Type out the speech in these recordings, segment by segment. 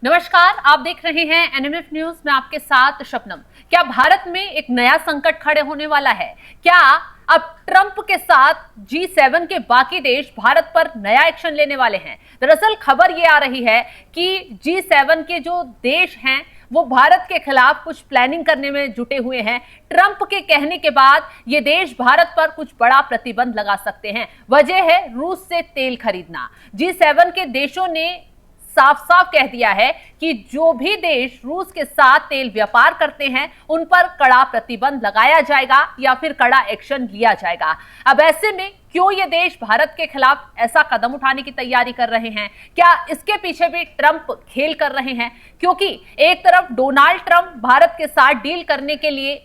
नमस्कार, आप देख रहे हैं एनएमएफ न्यूज में आपके साथ शबनम। क्या भारत में एक नया संकट खड़े होने वाला है? क्या अब ट्रंप के साथ G7 के बाकी देश भारत पर नया एक्शन लेने वाले हैं? दरअसल खबर ये आ रही है कि G7 के जो देश हैं वो भारत के खिलाफ कुछ प्लानिंग करने में जुटे हुए हैं। ट्रंप के कहने के बाद ये देश भारत पर कुछ बड़ा प्रतिबंध लगा सकते हैं। वजह है रूस से तेल खरीदना। G7 के देशों ने साफ साफ कह दिया है कि जो भी देश रूस के साथ तेल व्यापार करते हैं उन पर कड़ा प्रतिबंध लगाया जाएगा या फिर कड़ा एक्शन लिया जाएगा। अब ऐसे में क्यों ये देश भारत के खिलाफ ऐसा कदम उठाने की तैयारी कर रहे हैं? क्या इसके पीछे भी ट्रंप खेल कर रहे हैं? क्योंकि एक तरफ डोनाल्ड ट्रंप भारत के साथ डील करने के लिए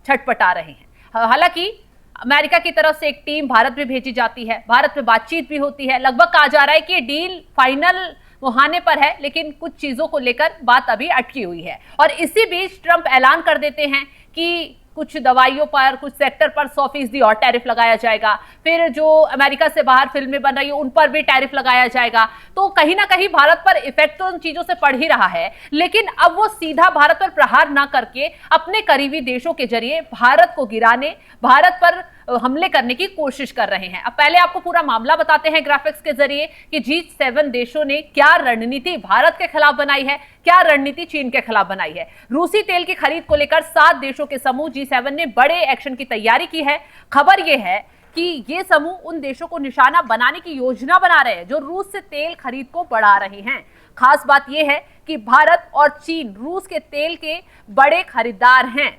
छटपटा रहे हैं। हालांकि अमेरिका की तरफ से एक टीम भारत में भेजी जाती है, भारत में बातचीत भी होती है। लगभग कहा जा रहा है कि डील फाइनल मुहाने पर है, लेकिन कुछ चीजों को लेकर बात अभी अटकी हुई है। और इसी बीच ट्रंप ऐलान कर देते हैं कि कुछ दवाइयों पर, कुछ सेक्टर पर 100% और टैरिफ लगाया जाएगा। फिर जो अमेरिका से बाहर फिल्में बन रही है उन पर भी टैरिफ लगाया जाएगा। तो कहीं ना कहीं भारत पर इफेक्ट तो उन चीजों से पड़ ही रहा है, लेकिन अब वो सीधा भारत पर प्रहार ना करके अपने करीबी देशों के जरिए भारत को गिराने, भारत पर हमले करने की कोशिश कर रहे हैं। अब पहले आपको पूरा मामला बताते हैं ग्राफिक्स के जरिए कि G7 देशों ने क्या रणनीति भारत के खिलाफ बनाई है, क्या रणनीति चीन के खिलाफ बनाई है। रूसी तेल की खरीद को लेकर 7 देशों के समूह G7 ने बड़े एक्शन की तैयारी की है। खबर यह है कि ये समूह उन देशों को निशाना बनाने की योजना बना रहे हैं जो रूस से तेल खरीद को बढ़ा रहे हैं। खास बात यह है कि भारत और चीन रूस के तेल के बड़े खरीदार हैं।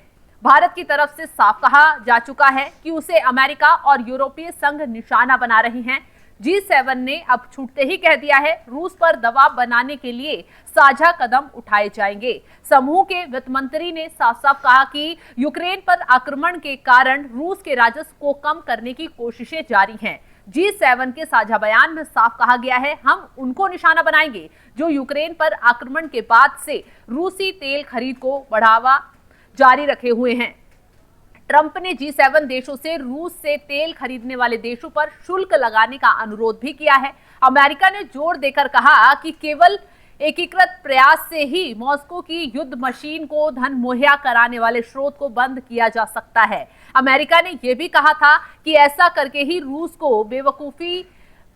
भारत की तरफ से साफ कहा जा चुका है कि उसे अमेरिका और यूरोपीय संघ निशाना बना रही हैं। G7 ने अब छूटते ही कह दिया है रूस पर दबाव बनाने के लिए साझा कदम उठाए जाएंगे। समूह के वित्त मंत्री ने साफ साफ कहा कि यूक्रेन पर आक्रमण के कारण रूस के राजस्व को कम करने की कोशिशें जारी हैं। G7 के साझा बयान में साफ कहा गया है, हम उनको निशाना बनाएंगे जो यूक्रेन पर आक्रमण के बाद से रूसी तेल खरीद को बढ़ावा जारी रखे हुए हैं। ट्रंप ने G7 देशों से रूस से तेल खरीदने वाले देशों पर शुल्क लगाने का अनुरोध भी किया है। अमेरिका ने जोर देकर कहा कि केवल एकीकृत प्रयास से ही मॉस्को की युद्ध मशीन को धन मुहैया कराने वाले स्रोत को बंद किया जा सकता है। अमेरिका ने यह भी कहा था कि ऐसा करके ही रूस को बेवकूफी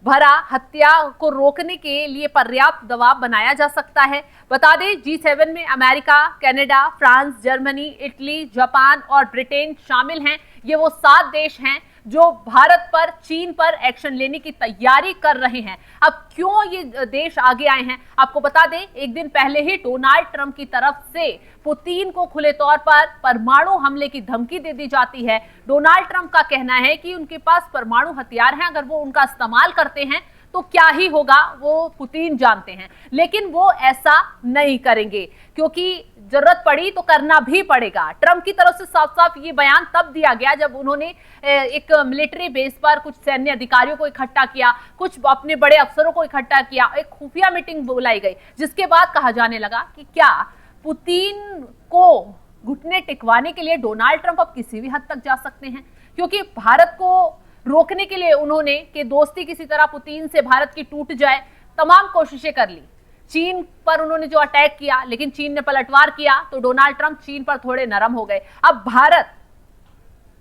भरा हत्या को रोकने के लिए पर्याप्त दबाव बनाया जा सकता है। बता दें G7 में America, Canada, France, Germany, Italy, Japan और ब्रिटेन शामिल हैं। ये वो 7 देश हैं जो भारत पर, चीन पर एक्शन लेने की तैयारी कर रहे हैं। अब क्यों ये देश आगे आए हैं आपको बता दें, एक दिन पहले ही डोनाल्ड ट्रंप की तरफ से पुतिन को खुले तौर पर परमाणु हमले की धमकी दे दी जाती है। डोनाल्ड ट्रंप का कहना है कि उनके पास परमाणु हथियार हैं, अगर वो उनका इस्तेमाल करते हैं तो क्या ही होगा वो पुतिन जानते हैं, लेकिन वो ऐसा नहीं करेंगे क्योंकि जरूरत पड़ी तो करना भी पड़ेगा। ट्रंप की तरफ से साफ साफ ये बयान तब दिया गया जब उन्होंने एक मिलिट्री बेस पर कुछ सैन्य अधिकारियों को इकट्ठा किया, कुछ अपने बड़े अफसरों को इकट्ठा किया, एक खुफिया मीटिंग बुलाई गई, जिसके बाद कहा जाने लगा कि क्या पुतिन को घुटने टिकवाने के लिए डोनाल्ड ट्रंप अब किसी भी हद तक जा सकते हैं, क्योंकि भारत को रोकने के लिए उन्होंने कि दोस्ती किसी तरह पुतिन से भारत की टूट जाए, तमाम कोशिशें कर ली। चीन पर उन्होंने जो अटैक किया, लेकिन चीन ने पलटवार किया तो डोनाल्ड ट्रंप चीन पर थोड़े नरम हो गए। अब भारत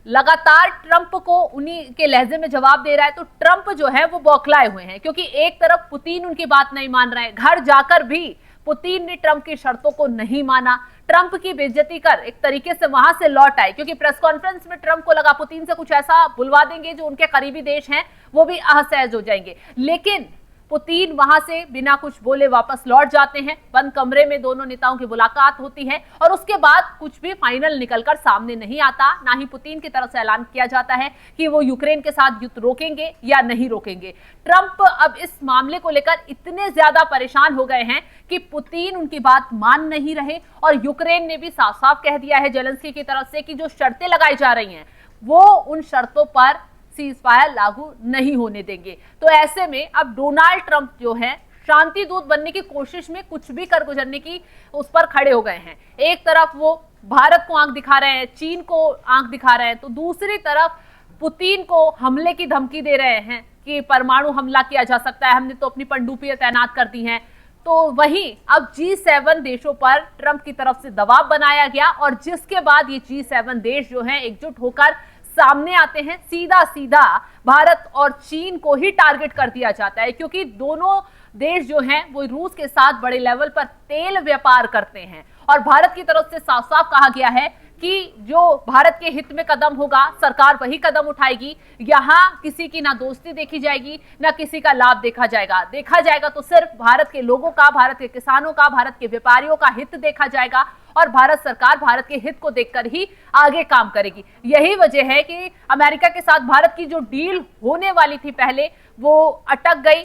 लगातार ट्रंप को उन्हीं के लहजे में जवाब दे रहा है, तो ट्रंप जो है वो बौखलाए हुए हैं क्योंकि एक तरफ पुतिन उनकी बात नहीं मान रहे हैं, घर जाकर भी पुतिन ने ट्रंप की शर्तों को नहीं माना, ट्रंप की बेइज्जती कर एक तरीके से वहां से लौट आए क्योंकि प्रेस कॉन्फ्रेंस में ट्रंप को लगा पुतिन से कुछ ऐसा बुलवा देंगे जो उनके करीबी देश हैं वो भी असहज हो जाएंगे, लेकिन पुतिन वहां से बिना कुछ बोले वापस लौट जाते हैं। बंद कमरे में दोनों नेताओं की मुलाकात होती है और उसके बाद कुछ भी फाइनल निकलकर सामने नहीं आता। ना ही पुतिन की तरफ से ऐलान किया जाता है कि वो यूक्रेन के साथ युद्ध रोकेंगे या नहीं रोकेंगे। ट्रंप अब इस मामले को लेकर इतने ज्यादा परेशान हो गए हैं कि पुतिन उनकी बात मान नहीं रहे और यूक्रेन ने भी साफ साफ कह दिया है जेलेंस्की की तरफ से कि जो शर्तें लगाई जा रही हैं वो उन शर्तों पर सीज फायर लागू नहीं होने देंगे। तो ऐसे में अब डोनाल्ड ट्रंप जो है शांति दूत बनने की कोशिश में कुछ भी कर गुजरने की उस पर खड़े हो गए हैं। एक तरफ वो भारत को आंख दिखा रहे हैं, चीन को आंख दिखा रहे हैं, तो दूसरी तरफ पुतिन को हमले की धमकी दे रहे हैं कि परमाणु हमला किया जा सकता है, हमने तो अपनी पनडुब्बियां तैनात कर दी हैं। तो वहीं अब G7 देशों पर ट्रंप की तरफ से दबाव बनाया गया और जिसके बाद ये G7 देश जो हैं एकजुट होकर सामने आते हैं। सीधा सीधा भारत और चीन को ही टारगेट कर दिया जाता है क्योंकि दोनों देश जो हैं वो रूस के साथ बड़े लेवल पर तेल व्यापार करते हैं और भारत की तरफ से साफ साफ कहा गया है कि जो भारत के हित में कदम होगा सरकार वही कदम उठाएगी। यहां किसी की ना दोस्ती देखी जाएगी ना किसी का लाभ देखा जाएगा तो सिर्फ भारत के लोगों का, भारत के किसानों का, भारत के व्यापारियों का हित देखा जाएगा और भारत सरकार भारत के हित को देखकर ही आगे काम करेगी। यही वजह है कि अमेरिका के साथ भारत की जो डील होने वाली थी पहले वो अटक गई।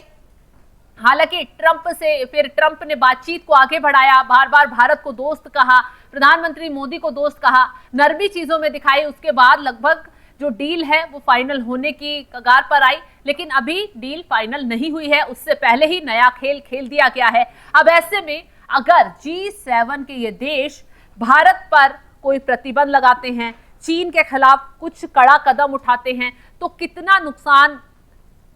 हालांकि ट्रंप ने बातचीत को आगे बढ़ाया, बार बार भारत को दोस्त कहा, प्रधानमंत्री मोदी को दोस्त कहा, नरमी चीजों में दिखाई। उसके बाद लगभग जो डील है वो फाइनल होने की कगार पर आई, लेकिन अभी डील फाइनल नहीं हुई है। उससे पहले ही नया खेल खेल दिया गया है। अब ऐसे में अगर G7 के ये देश भारत पर कोई प्रतिबंध लगाते हैं, चीन के खिलाफ कुछ कड़ा कदम उठाते हैं, तो कितना नुकसान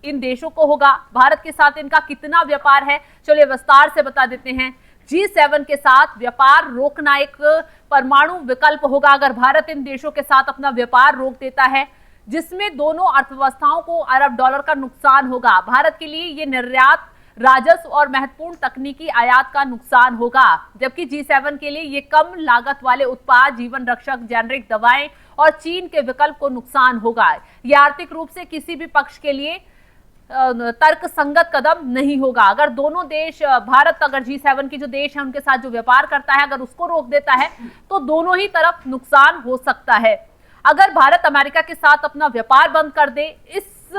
इन देशों को होगा, भारत के साथ इनका कितना व्यापार है, चलिए विस्तार से बता देते हैं। G7 के साथ व्यापार रोकना एक परमाणु विकल्प होगा अगर भारत इन देशों के साथ अपना व्यापार रोक देता है, जिसमें दोनों अर्थव्यवस्थाओं को अरब डॉलर का नुकसान होगा। भारत के लिए ये निर्यात राजस्व और महत्वपूर्ण तकनीकी आयात का नुकसान होगा, जबकि G7 के लिए ये कम लागत वाले उत्पाद, जीवन रक्षक, जेनरिक दवाएं और चीन के विकल्प को नुकसान होगा। यह आर्थिक रूप से किसी भी पक्ष के लिए तर्क संगत कदम नहीं होगा। अगर दोनों देश, भारत अगर G7 की जो देश है उनके साथ जो व्यापार करता है अगर उसको रोक देता है तो दोनों ही तरफ नुकसान हो सकता है। अगर भारत अमेरिका के साथ अपना व्यापार बंद कर दे, इस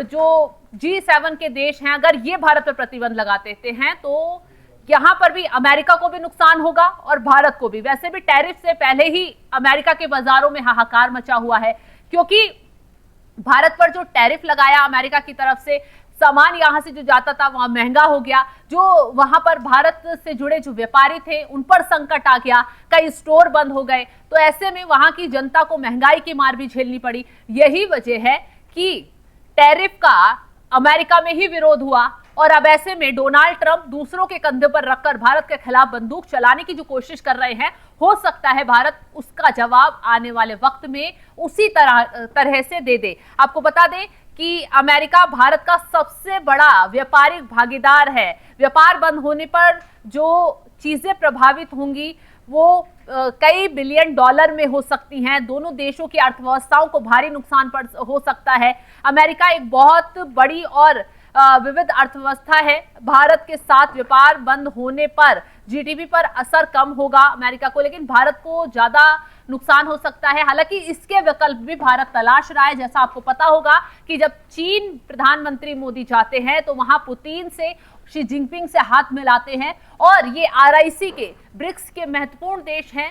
जो G7 के देश हैं अगर ये भारत पर प्रतिबंध लगा देते हैं तो यहां पर भी अमेरिका को भी नुकसान होगा और भारत को भी। वैसे भी टैरिफ से पहले ही अमेरिका के बाजारों में हाहाकार मचा हुआ है क्योंकि भारत पर जो टैरिफ लगाया अमेरिका की तरफ से, सामान यहां से जो जाता था वहां महंगा हो गया, जो वहां पर भारत से जुड़े जो व्यापारी थे उन पर संकट आ गया, कई स्टोर बंद हो गए, तो ऐसे में वहां की जनता को महंगाई की मार भी झेलनी पड़ी। यही वजह है कि टैरिफ का अमेरिका में ही विरोध हुआ और अब ऐसे में डोनाल्ड ट्रंप दूसरों के कंधे पर रखकर भारत के खिलाफ बंदूक चलाने की जो कोशिश कर रहे हैं, हो सकता है भारत उसका जवाब आने वाले वक्त में उसी तरह से दे दे। आपको बता दें कि अमेरिका भारत का सबसे बड़ा व्यापारिक भागीदार है। व्यापार बंद होने पर जो चीजें प्रभावित होंगी वो कई बिलियन डॉलर में हो सकती हैं। दोनों देशों की अर्थव्यवस्थाओं को भारी नुकसान हो सकता है। अमेरिका एक बहुत बड़ी और विविध अर्थव्यवस्था है। भारत के साथ व्यापार बंद होने पर जीडीपी पर असर कम होगा अमेरिका को, लेकिन भारत को ज्यादा नुकसान हो सकता है। हालांकि इसके विकल्प भी भारत तलाश रहा है। जैसा आपको पता होगा कि जब चीन प्रधानमंत्री मोदी जाते हैं तो वहां पुतिन से, शी जिनपिंग से हाथ मिलाते हैं और ये RIC के, ब्रिक्स के महत्वपूर्ण देश हैं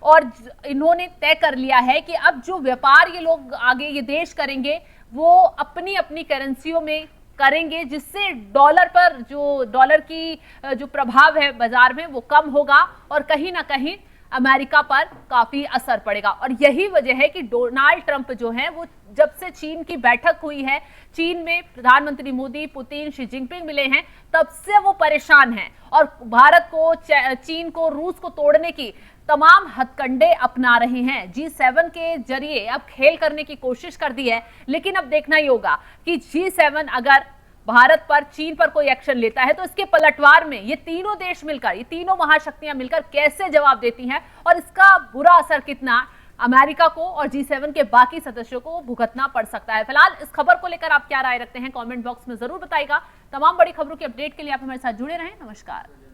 और इन्होंने तय कर लिया है कि अब जो व्यापार ये लोग आगे ये देश करेंगे वो अपनी अपनी करेंसियों में करेंगे, जिससे डॉलर की जो प्रभाव है बाजार में वो कम होगा और कहीं ना कहीं अमेरिका पर काफी असर पड़ेगा। और यही वजह है कि डोनाल्ड ट्रंप जो है वो जब से चीन की बैठक हुई है, चीन में प्रधानमंत्री मोदी, पुतिन, शी जिनपिंग मिले हैं, तब से वो परेशान हैं और भारत को, चीन को, रूस को तोड़ने की तमाम हथकंडे अपना रहे हैं। G7 के जरिए अब खेल करने की कोशिश कर दी है, लेकिन अब देखना ही होगा कि G7 अगर भारत पर, चीन पर कोई एक्शन लेता है तो इसके पलटवार में ये तीनों देश मिलकर, ये तीनों महाशक्तियां मिलकर कैसे जवाब देती हैं और इसका बुरा असर कितना अमेरिका को और G7 के बाकी सदस्यों को भुगतना पड़ सकता है। फिलहाल इस खबर को लेकर आप क्या राय रखते हैं कमेंट बॉक्स में जरूर बताइएगा। तमाम बड़ी खबरों के अपडेट के लिए आप हमारे साथ जुड़े रहें। नमस्कार।